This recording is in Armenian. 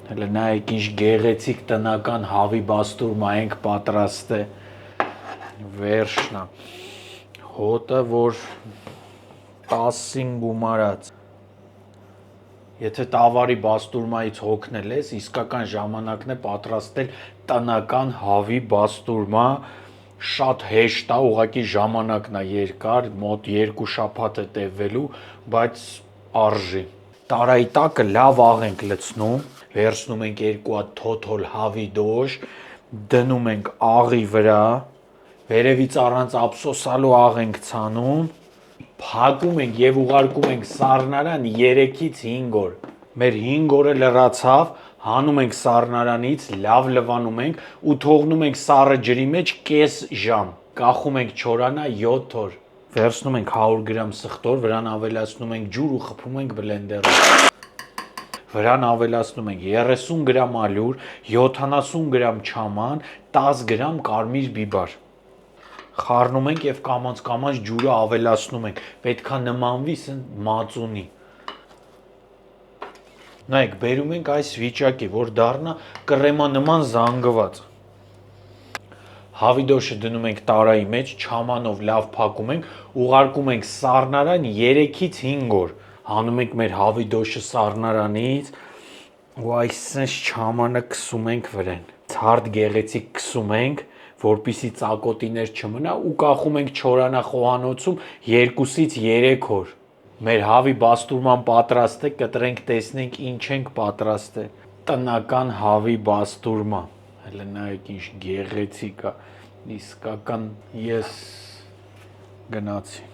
Հələ նայեք ինչ գեղեցիկ տնական հավի բաստուրմա ենք պատրաստել։ Վերջնա։ Հոտը որ 10-ին գումարած։ Եթե տավարի բաստուրմայից հոգնել ես, իսկական ժամանակն է պատրաստել տնական հավի բաստուրմա, շատ հեշտ է, ուղղակի ժամանակն է երկար, մոտ 2 շաբաթ է տևելու, բայց արժի։ Տարայի տակը լավ աղ ենք լցնում, վերցնում ենք 2 հատ թոթոլ հավի դոշ, դնում ենք աղի վրա, վերևից առանց ափսոսալու աղ ենք ցանում, փակում ենք եւ ուղարկում ենք սառնարան 3-ից 5 օր։ Մեր 5 օրը լրացավ, հանում ենք սառնարանից, լավ լվանում ենք ու թողնում ենք սառը ջրի մեջ կես ժամ։ Կախում ենք չորանա 7 օր։ Վերցնում ենք 100 գրամ սխտոր, վրան ավելացնում ենք ջուր ու խփում ենք բլենդերում։ Վրան ավելացնում ենք 30 գրամ ալյուր, 70 գրամ չաման, 10 գրամ կարմիր բիբար։ Խառնում ենք եւ կամաց ջուրը ավելացնում ենք, պետքա նմանվի մածունի։ Նայեք, բերում ենք այս վիճակի, որ դառնա կռեմա նման զանգված։ Հավի դոշը դնում ենք տարայի մեջ, չամանով լավ փակում ենք, ուղարկում ենք սառնարան 3-ից 5 օր։ Հանում ենք մեր հավի դոշը սառնարանից ու այսպես չամանը քսում ենք վրան։ Ցարդ գեղեցիկ քսում ենք, որպիսի ծակոտիներ չմնա ու կախում ենք չորանա խոհանոցում 2-ից 3 օր։ Մեր հավի բաստուրման պատրաստ է, կտրենք տեսնենք ինչ ենք պատրաստել։ Տնական հավի բաստուրմա։ Հələ նայեք ինչ գեղեցիկ է, իսկական ես գնացի։